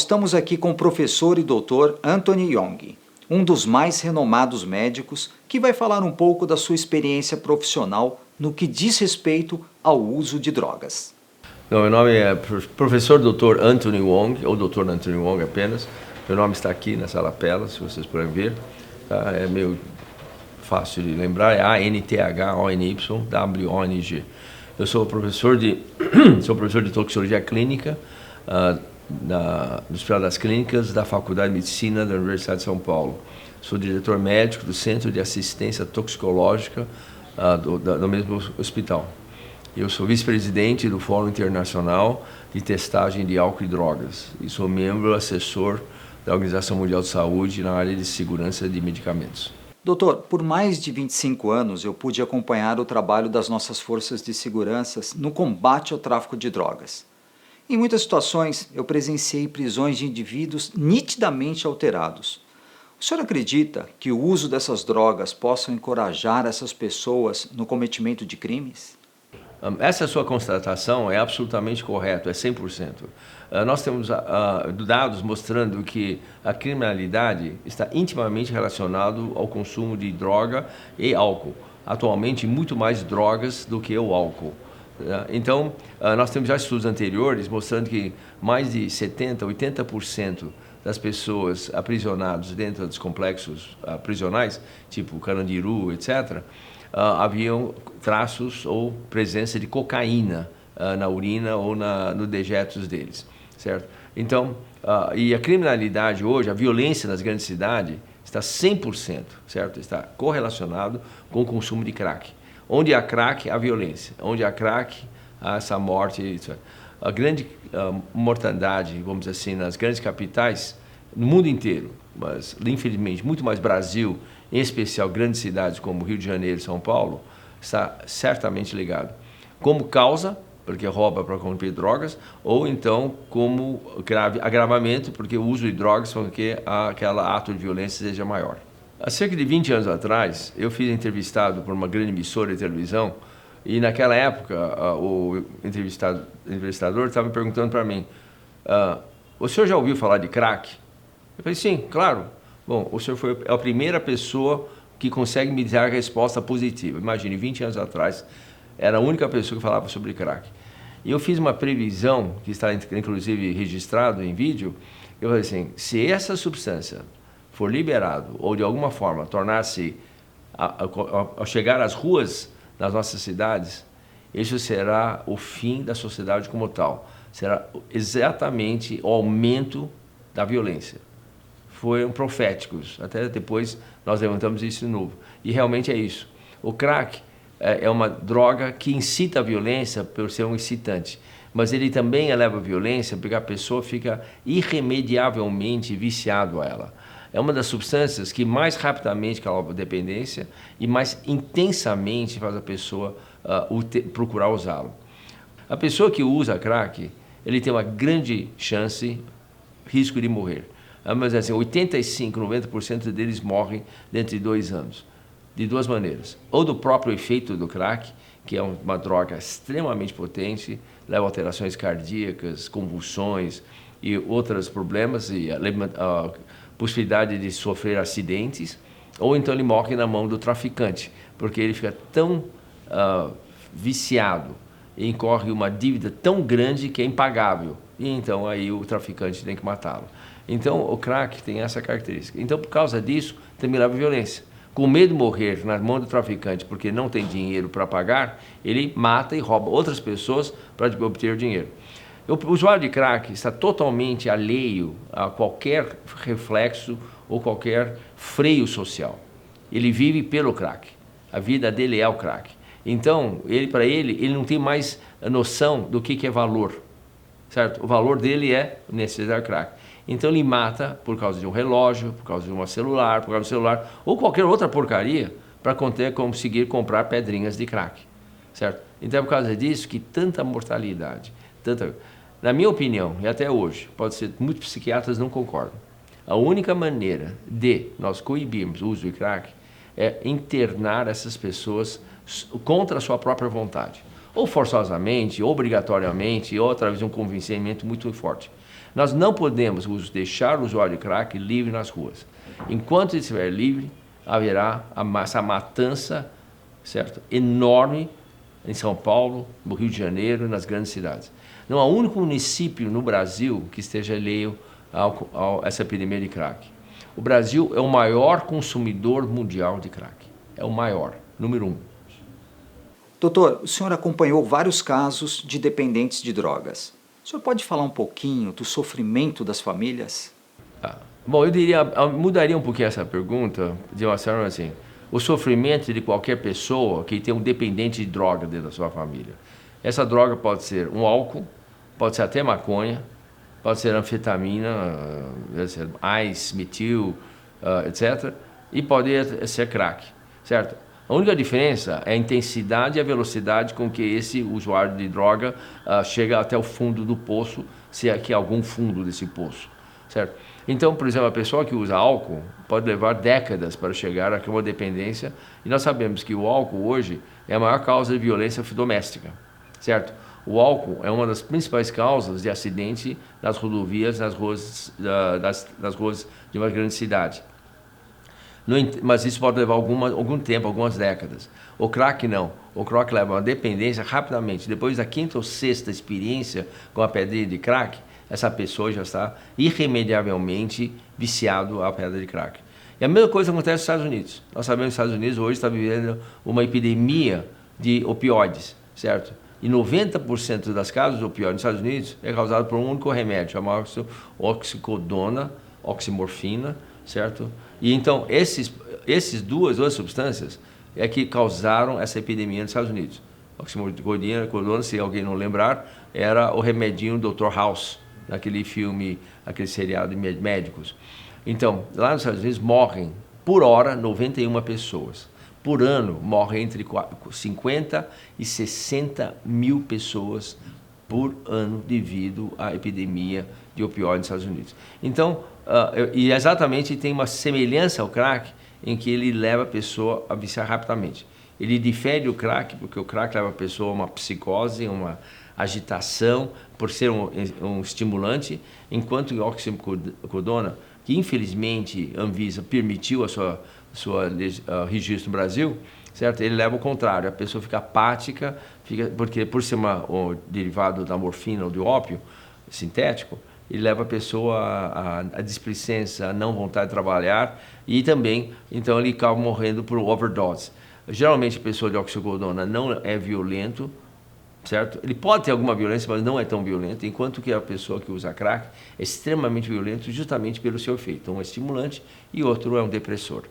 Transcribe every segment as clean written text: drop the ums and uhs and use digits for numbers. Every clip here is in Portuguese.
estamos aqui com o professor e doutor Anthony Young, um dos mais renomados médicos, que vai falar um pouco da sua experiência profissional no que diz respeito ao uso de drogas. Meu nome é professor Dr. Anthony Wong, ou Dr. Anthony Wong apenas. Meu nome está aqui nessa lapela, se vocês puderem ver. Tá? É meio fácil de lembrar, é ANTHONYWONG. Eu sou professor de toxicologia clínica do Hospital das Clínicas da Faculdade de Medicina da Universidade de São Paulo. Sou diretor médico do Centro de Assistência Toxicológica do mesmo hospital. Eu sou vice-presidente do Fórum Internacional de Testagem de Álcool e Drogas e sou membro assessor da Organização Mundial de Saúde na área de segurança de medicamentos. Doutor, por mais de 25 anos eu pude acompanhar o trabalho das nossas forças de segurança no combate ao tráfico de drogas. Em muitas situações eu presenciei prisões de indivíduos nitidamente alterados. O senhor acredita que o uso dessas drogas possa encorajar essas pessoas no cometimento de crimes? Essa sua constatação é absolutamente correta, é 100%. Nós temos dados mostrando que a criminalidade está intimamente relacionada ao consumo de droga e álcool. Atualmente, muito mais drogas do que o álcool. Então, nós temos já estudos anteriores mostrando que mais de 70%, 80% das pessoas aprisionadas dentro dos complexos prisionais, tipo Carandiru, etc., haviam traços ou presença de cocaína na urina ou nos dejetos deles, certo? Então, e a criminalidade hoje, a violência nas grandes cidades está 100%, certo? Está correlacionado com o consumo de crack. Onde há crack, há violência. Onde há crack, há essa morte. Etc. A grande mortandade, vamos dizer assim, nas grandes capitais, no mundo inteiro, mas infelizmente muito mais Brasil, em especial grandes cidades como Rio de Janeiro e São Paulo, está certamente ligado. Como causa, porque rouba para comprar drogas, ou então como agravamento, porque o uso de drogas faz com que aquele ato de violência seja maior. Há cerca de 20 anos atrás, eu fui entrevistado por uma grande emissora de televisão e naquela época o entrevistador estava perguntando para mim, o senhor já ouviu falar de crack? Eu falei, sim, claro. Bom, o senhor foi a primeira pessoa que consegue me dar a resposta positiva. Imagine, 20 anos atrás, era a única pessoa que falava sobre crack. E eu fiz uma previsão, que está inclusive registrado em vídeo, eu falei assim, se essa substância for liberado ou de alguma forma tornar-se, ao chegar às ruas das nossas cidades, isso será o fim da sociedade como tal. Será exatamente o aumento da violência. Foram proféticos, até depois nós levantamos isso de novo. E realmente é isso. O crack é uma droga que incita a violência por ser um excitante, mas ele também eleva a violência porque a pessoa fica irremediavelmente viciado a ela. É uma das substâncias que mais rapidamente causa dependência e mais intensamente faz a pessoa procurar usá-lo. A pessoa que usa crack, ele tem uma grande risco de morrer. Mas assim, 85%, 90% deles morrem dentro de 2 anos. De duas maneiras. Ou do próprio efeito do crack, que é uma droga extremamente potente, leva a alterações cardíacas, convulsões e outros problemas, e a possibilidade de sofrer acidentes, ou então ele morre na mão do traficante, porque ele fica tão viciado e incorre uma dívida tão grande que é impagável. E então aí o traficante tem que matá-lo. Então o crack tem essa característica. Então por causa disso também leva violência. Com medo de morrer na mão do traficante porque não tem dinheiro para pagar, ele mata e rouba outras pessoas para obter dinheiro. O usuário de crack está totalmente alheio a qualquer reflexo ou qualquer freio social. Ele vive pelo crack. A vida dele é o crack. Então, para ele não tem mais a noção do que é valor. Certo? O valor dele é necessitar crack. Então ele mata por causa de um relógio, por causa de um celular, por causa do celular, ou qualquer outra porcaria para conseguir comprar pedrinhas de crack. Certo? Então é por causa disso que tanta mortalidade, na minha opinião, e até hoje, pode ser muitos psiquiatras não concordam, a única maneira de nós coibirmos o uso de crack é internar essas pessoas contra a sua própria vontade. Ou forçosamente, ou obrigatoriamente, ou através de um convencimento muito forte. Nós não podemos deixar o usuário de crack livre nas ruas. Enquanto ele estiver livre, haverá essa matança, certo, enorme em São Paulo, no Rio de Janeiro e nas grandes cidades. Não há um único município no Brasil que esteja alheio a essa epidemia de crack. O Brasil é o maior consumidor mundial de crack. É o maior, número 1. Doutor, o senhor acompanhou vários casos de dependentes de drogas. O senhor pode falar um pouquinho do sofrimento das famílias? Bom, eu mudaria um pouquinho essa pergunta de uma forma assim. O sofrimento de qualquer pessoa que tem um dependente de droga dentro da sua família. Essa droga pode ser um álcool, pode ser até maconha, pode ser anfetamina, ice, metil, etc. E pode ser crack, certo? A única diferença é a intensidade e a velocidade com que esse usuário de droga chega até o fundo do poço, se é que há algum fundo desse poço, certo? Então, por exemplo, a pessoa que usa álcool pode levar décadas para chegar a uma dependência, e nós sabemos que o álcool hoje é a maior causa de violência doméstica, certo? O álcool é uma das principais causas de acidente nas rodovias, nas ruas de uma grande cidade. Mas isso pode levar algum tempo, algumas décadas. O crack não. O crack leva uma dependência rapidamente. Depois da 5ª ou 6ª experiência com a pedrinha de crack, essa pessoa já está irremediavelmente viciado à pedra de crack. E a mesma coisa acontece nos Estados Unidos. Nós sabemos que os Estados Unidos hoje está vivendo uma epidemia de opioides, certo? E 90% das casos de opioides nos Estados Unidos é causado por um único remédio, chamado oxicodona, oximorfina, certo? E então, esses duas substâncias é que causaram essa epidemia nos Estados Unidos. Oxicodona, se alguém não lembrar, era o remedinho do Dr. House, naquele filme, aquele seriado de médicos. Então, lá nos Estados Unidos morrem, por hora, 91 pessoas. Por ano, morrem entre 50 e 60 mil pessoas por ano devido à epidemia de opioides nos Estados Unidos. Então, e exatamente tem uma semelhança ao crack em que ele leva a pessoa a viciar rapidamente. Ele difere o crack, porque o crack leva a pessoa a uma psicose, uma agitação, por ser um estimulante, enquanto o oxicodona, que infelizmente a Anvisa permitiu a sua registro no Brasil, certo? Ele leva o contrário, a pessoa fica apática, porque por ser o derivado da morfina ou do ópio sintético, ele leva a pessoa a displicência, a não vontade de trabalhar e também, então ele acaba morrendo por overdose. Geralmente a pessoa de oxicodona não é violento, certo? Ele pode ter alguma violência, mas não é tão violento, enquanto que a pessoa que usa crack é extremamente violento justamente pelo seu efeito. Um é estimulante e outro é um depressor.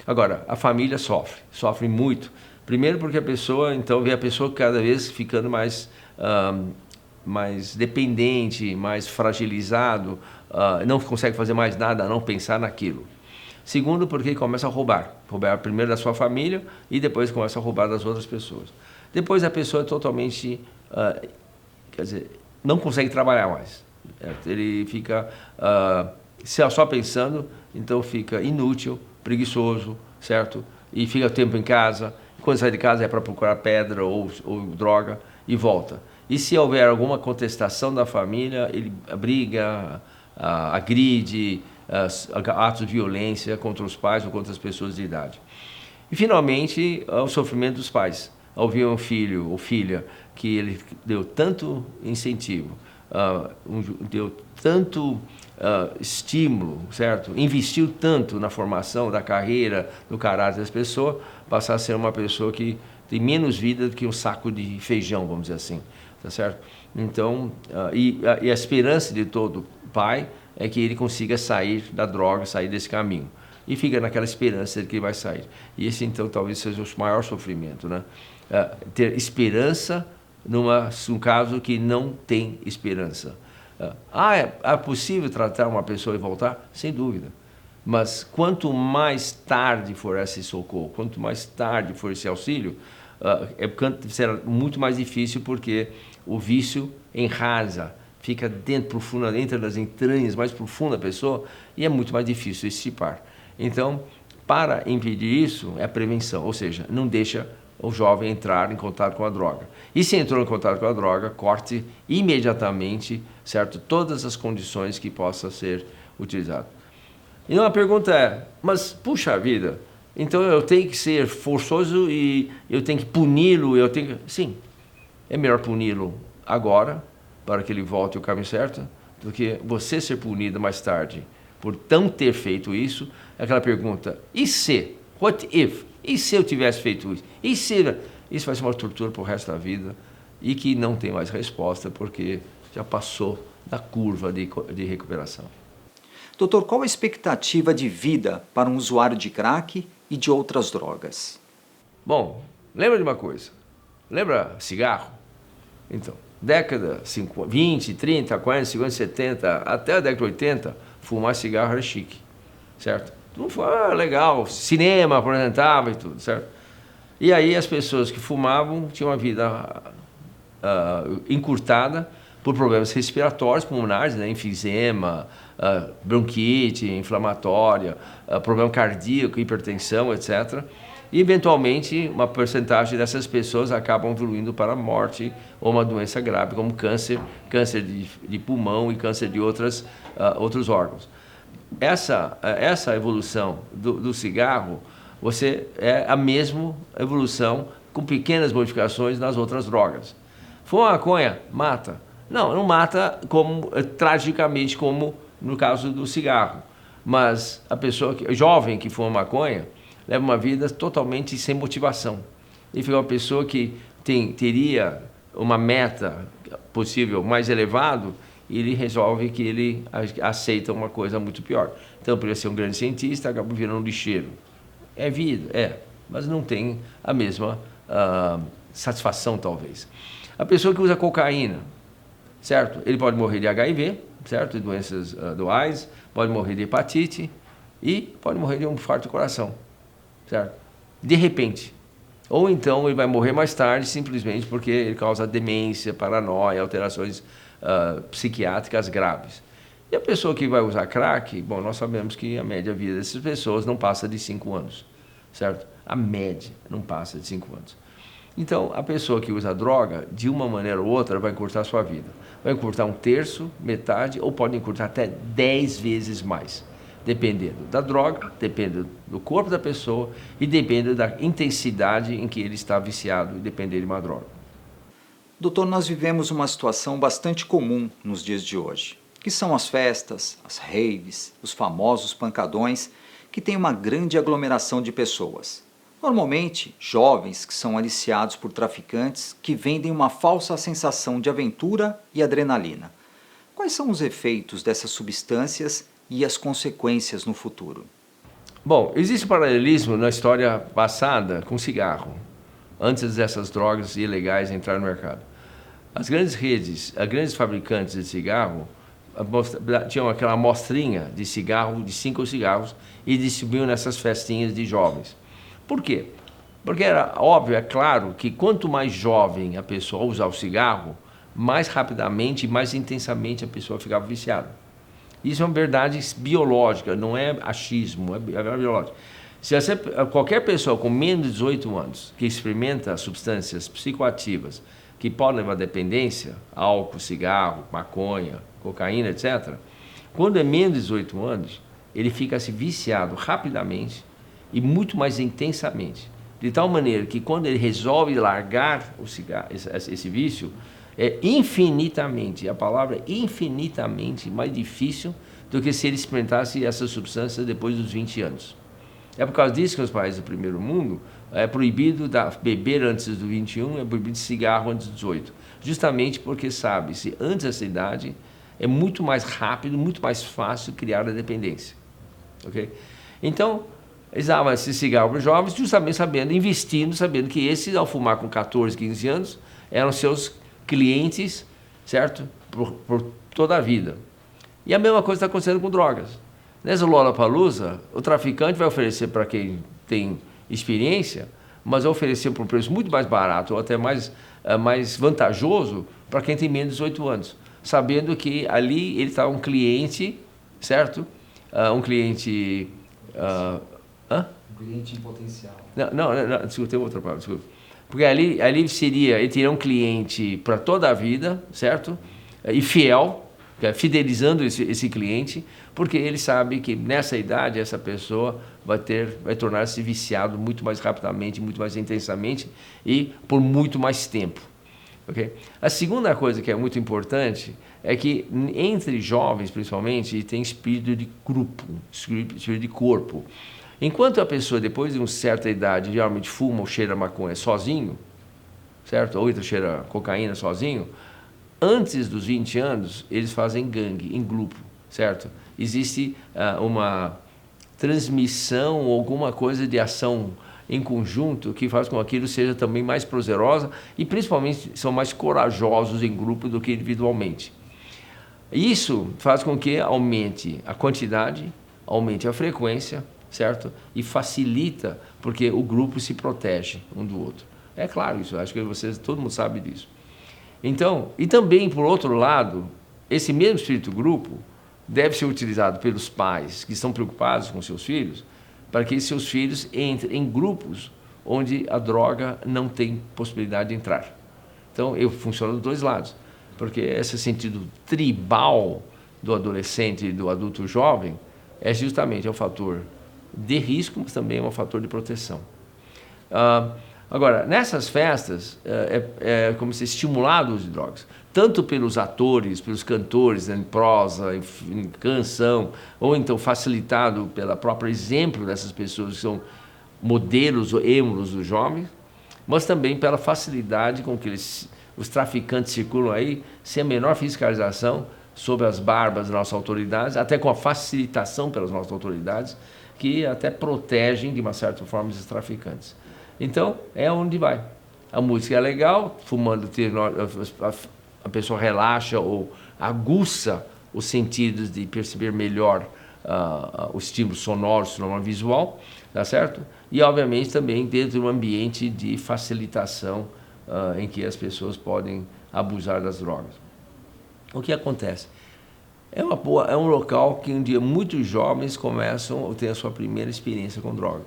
Agora, a família sofre muito. Primeiro porque a pessoa, então, vê a pessoa cada vez ficando mais dependente, mais fragilizado, não consegue fazer mais nada, a não pensar naquilo. Segundo, porque começa a roubar primeiro da sua família e depois começa a roubar das outras pessoas. Depois a pessoa é totalmente, não consegue trabalhar mais. Ele fica só pensando, então fica inútil, preguiçoso, certo? E fica o tempo em casa. Quando sai de casa é para procurar pedra ou droga e volta. E se houver alguma contestação da família, ele briga, agride, atos de violência contra os pais ou contra as pessoas de idade. E finalmente, o sofrimento dos pais. Ao ver um filho ou filha que ele deu tanto incentivo, deu tanto estímulo, certo? Investiu tanto na formação da carreira, no caráter das pessoas, passar a ser uma pessoa que tem menos vida do que um saco de feijão, vamos dizer assim, tá certo? Então, e a esperança de todo pai é que ele consiga sair da droga, sair desse caminho. E fica naquela esperança de que ele vai sair. E esse, então, talvez seja o maior sofrimento, né? Ter esperança num caso que não tem esperança. É possível tratar uma pessoa e voltar? Sem dúvida. Mas quanto mais tarde for esse socorro, quanto mais tarde for esse auxílio, será muito mais difícil, porque o vício enrasa, fica entra nas entranhas mais profundas da pessoa e é muito mais difícil extirpar. Então, para impedir isso, é a prevenção, ou seja, não deixa o jovem entrar em contato com a droga. E se entrou em contato com a droga, corte imediatamente, certo, todas as condições que possa ser utilizado. Então a pergunta é, mas puxa vida, então eu tenho que ser forçoso e eu tenho que puni-lo, Sim, é melhor puni-lo agora, para que ele volte ao caminho certo, do que você ser punido mais tarde por não ter feito isso. Aquela pergunta, e se? What if? E se eu tivesse feito isso? E se? Isso vai ser uma tortura para o resto da vida e que não tem mais resposta porque já passou da curva de recuperação. Doutor, qual a expectativa de vida para um usuário de crack e de outras drogas? Bom, lembra de uma coisa? Lembra cigarro? Então, década 20, 30, 40, 50, 70, até a década de 80, fumar cigarro era chique, certo? Não foi legal, cinema apresentava e tudo, certo? E aí as pessoas que fumavam tinham uma vida encurtada por problemas respiratórios, pulmonares, né? Enfisema, bronquite inflamatória, problema cardíaco, hipertensão, etc. E, eventualmente, uma porcentagem dessas pessoas acabam evoluindo para a morte ou uma doença grave, como câncer, câncer de pulmão e câncer de outros órgãos. Essa evolução do cigarro, é a mesma evolução com pequenas modificações nas outras drogas. Fumar maconha? Mata. Não mata tragicamente como no caso do cigarro. Mas a pessoa jovem que fuma maconha leva uma vida totalmente sem motivação. E fica uma pessoa que teria uma meta possível mais elevado e ele resolve que ele aceita uma coisa muito pior. Então, poderia ser um grande cientista, acaba virando um lixeiro. É vida, mas não tem a mesma satisfação, talvez. A pessoa que usa cocaína, certo? Ele pode morrer de HIV, certo? De doenças do AIDS, pode morrer de hepatite e pode morrer de um infarto do coração, certo? De repente. Ou então ele vai morrer mais tarde simplesmente porque ele causa demência, paranoia, alterações psiquiátricas graves. E a pessoa que vai usar crack, bom, nós sabemos que a média vida dessas pessoas não passa de 5 anos, certo? A média não passa de 5 anos. Então, a pessoa que usa droga, de uma maneira ou outra, vai encurtar a sua vida. Vai encurtar um terço, metade, ou pode encurtar até 10 vezes mais. Dependendo da droga, dependendo do corpo da pessoa e dependendo da intensidade em que ele está viciado e depender de uma droga. Doutor, nós vivemos uma situação bastante comum nos dias de hoje, que são as festas, as raves, os famosos pancadões, que têm uma grande aglomeração de pessoas. Normalmente, jovens que são aliciados por traficantes que vendem uma falsa sensação de aventura e adrenalina. Quais são os efeitos dessas substâncias e as consequências no futuro? Bom, existe um paralelismo na história passada com cigarro, antes dessas drogas ilegais entrarem no mercado. As grandes redes, as grandes fabricantes de cigarro, tinham aquela amostrinha de cigarro, de 5 cigarros, e distribuíam nessas festinhas de jovens. Por quê? Porque era óbvio, é claro, que quanto mais jovem a pessoa usar o cigarro, mais rapidamente e mais intensamente a pessoa ficava viciada. Isso é uma verdade biológica, não é achismo, é verdade biológica. Se qualquer pessoa com menos de 18 anos que experimenta substâncias psicoativas que podem levar à dependência, álcool, cigarro, maconha, cocaína, etc., quando é menos de 18 anos, ele fica se viciado rapidamente e muito mais intensamente. De tal maneira que quando ele resolve largar o cigarro, esse vício, é infinitamente, a palavra é infinitamente mais difícil do que se ele experimentasse essa substância depois dos 20 anos. É por causa disso que os países do primeiro mundo é proibido beber antes dos 21, é proibido cigarro antes dos 18. Justamente porque sabe-se, antes dessa idade, é muito mais rápido, muito mais fácil criar a dependência. Okay? Então, eles davam esse cigarro para os jovens, justamente investindo, sabendo que esses, ao fumar com 14, 15 anos, eram seus clientes, certo? Por toda a vida. E a mesma coisa está acontecendo com drogas. Nessa Lollapalooza, o traficante vai oferecer para quem tem experiência, mas vai oferecer por um preço muito mais barato, ou até mais vantajoso, para quem tem menos de 18 anos. Sabendo que ali ele está um cliente, certo? Um cliente... Um cliente em potencial. Não, desculpa, tem outra palavra, desculpa. Porque ali seria, ele teria um cliente para toda a vida, certo? E fiel, fidelizando esse cliente, porque ele sabe que nessa idade essa pessoa vai tornar-se viciado muito mais rapidamente, muito mais intensamente e por muito mais tempo. Okay? A segunda coisa que é muito importante é que entre jovens, principalmente, tem espírito de grupo, espírito de corpo. Enquanto a pessoa, depois de uma certa idade, geralmente fuma ou cheira maconha sozinho, certo? Ou então cheira cocaína sozinho, antes dos 20 anos, eles fazem gangue, em grupo, certo? Existe uma transmissão ou alguma coisa de ação em conjunto que faz com que aquilo seja também mais prazerosa e principalmente são mais corajosos em grupo do que individualmente. Isso faz com que aumente a quantidade, aumente a frequência, certo? E facilita, porque o grupo se protege um do outro. É claro isso, acho que todo mundo sabe disso. Então, e também, por outro lado, esse mesmo espírito grupo deve ser utilizado pelos pais que estão preocupados com seus filhos, para que seus filhos entrem em grupos onde a droga não tem possibilidade de entrar. Então, eu funciono dos dois lados, porque esse sentido tribal do adolescente e do adulto jovem é justamente um fator de risco, mas também é um fator de proteção. Agora, nessas festas, é como se estimulado o uso de drogas, tanto pelos atores, pelos cantores, em prosa, em canção, ou então facilitado pelo próprio exemplo dessas pessoas que são modelos ou êmulos dos jovens, mas também pela facilidade com que os traficantes circulam aí, sem a menor fiscalização sob as barbas das nossas autoridades, até com a facilitação pelas nossas autoridades, que até protegem, de uma certa forma, esses traficantes. Então, é onde vai. A música é legal, fumando, a pessoa relaxa ou aguça os sentidos de perceber melhor o estímulo sonoro, o estímulo visual, tá certo? E, obviamente, também dentro de um ambiente de facilitação em que as pessoas podem abusar das drogas. O que acontece? É um local que um dia muitos jovens começam a ter a sua primeira experiência com drogas,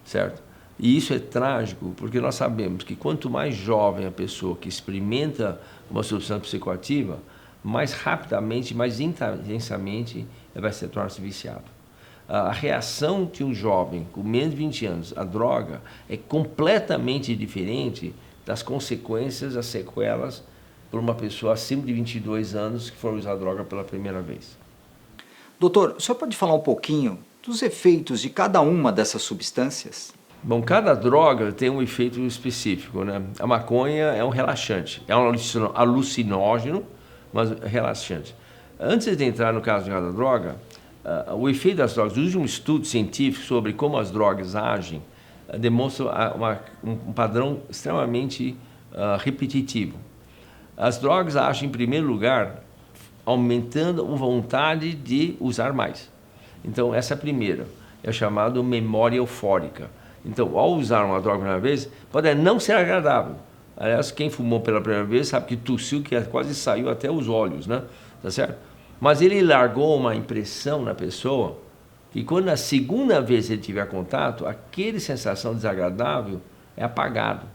certo? E isso é trágico, porque nós sabemos que quanto mais jovem a pessoa que experimenta uma substância psicoativa, mais rapidamente, mais intensamente, vai se tornar-se viciado. A reação de um jovem com menos de 20 anos à droga é completamente diferente das consequências, as sequelas, por uma pessoa acima de 22 anos que for usar droga pela primeira vez. Doutor, o senhor pode falar um pouquinho dos efeitos de cada uma dessas substâncias? Bom, cada droga tem um efeito específico, né? A maconha é um relaxante, é um alucinógeno, mas relaxante. Antes de entrar no caso de cada droga, o efeito das drogas, o último estudo científico sobre como as drogas agem, demonstra um padrão extremamente repetitivo. As drogas agem, em primeiro lugar, aumentando a vontade de usar mais. Então, essa é a primeira, é chamada memória eufórica. Então, ao usar uma droga pela primeira vez, pode não ser agradável. Aliás, quem fumou pela primeira vez sabe que tossiu, que quase saiu até os olhos, né? Tá certo? Mas ele largou uma impressão na pessoa que quando a segunda vez ele tiver contato, aquela sensação desagradável é apagado.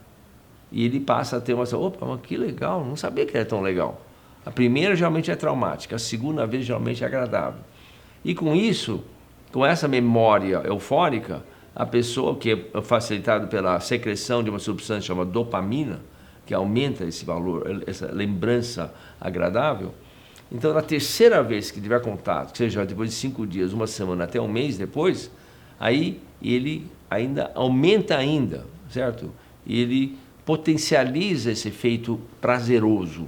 E ele passa a ter uma sensação, opa, mas que legal, não sabia que era tão legal. A primeira geralmente é traumática, a segunda vez geralmente é agradável. E com isso, com essa memória eufórica, a pessoa que é facilitada pela secreção de uma substância chamada dopamina, que aumenta esse valor, essa lembrança agradável. Então, na terceira vez que tiver contato, que seja depois de 5 dias, uma semana, até um mês depois, aí ele ainda aumenta ainda, certo? E ele potencializa esse efeito prazeroso.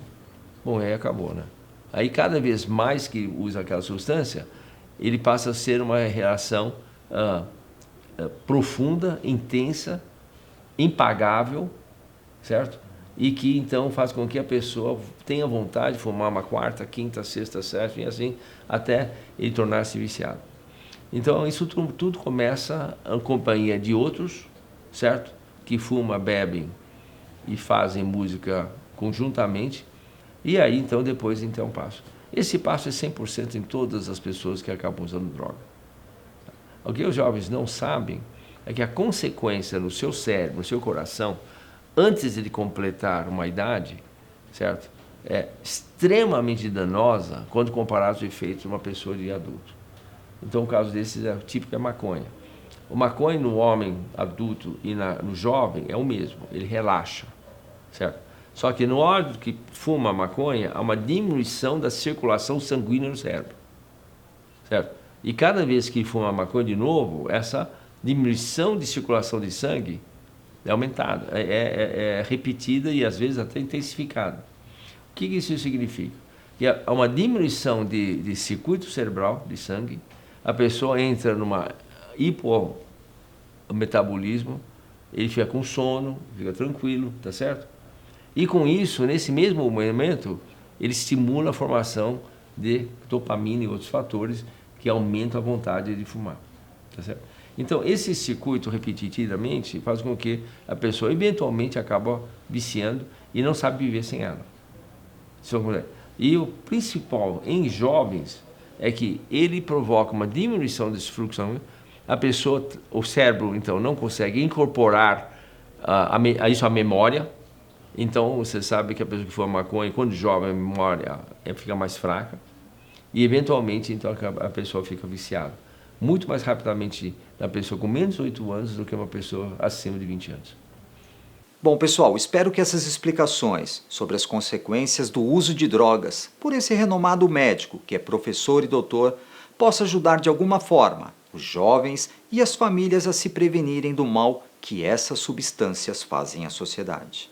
Bom, aí acabou, né? Aí, cada vez mais que usa aquela substância, ele passa a ser uma reação profunda, intensa, impagável, certo? E que então faz com que a pessoa tenha vontade de fumar uma quarta, quinta, sexta, sétima e assim, até ele tornar-se viciado. Então isso tudo começa em companhia de outros, certo? Que fumam, bebem e fazem música conjuntamente, e aí então depois então um passo. Esse passo é 100% em todas as pessoas que acabam usando droga. O que os jovens não sabem é que a consequência no seu cérebro, no seu coração, antes de completar uma idade, certo? É extremamente danosa quando comparado aos efeitos de uma pessoa de adulto. Então, o caso desses é o típico é maconha. O maconha no homem adulto e no jovem é o mesmo, ele relaxa, certo? Só que no hora que fuma maconha, há uma diminuição da circulação sanguínea no cérebro, certo? E cada vez que fuma maconha de novo, essa diminuição de circulação de sangue é aumentada, é repetida e às vezes até intensificada. O que isso significa? Que há uma diminuição de circuito cerebral de sangue, a pessoa entra numa hipometabolismo, ele fica com sono, fica tranquilo, tá certo? E com isso, nesse mesmo momento, ele estimula a formação de dopamina e outros fatores que aumentam a vontade de fumar, tá certo? Então, esse circuito repetitivamente faz com que a pessoa eventualmente acaba viciando e não sabe viver sem ela. E o principal em jovens é que ele provoca uma diminuição desse fluxo sanguíneo, a pessoa, o cérebro, então, não consegue incorporar isso à memória. Então, você sabe que a pessoa que fuma maconha, quando jovem, a memória fica mais fraca e, eventualmente, então, a pessoa fica viciada. Muito mais rapidamente na pessoa com menos de 8 anos do que uma pessoa acima de 20 anos. Bom, pessoal, espero que essas explicações sobre as consequências do uso de drogas por esse renomado médico, que é professor e doutor, possa ajudar de alguma forma os jovens e as famílias a se prevenirem do mal que essas substâncias fazem à sociedade.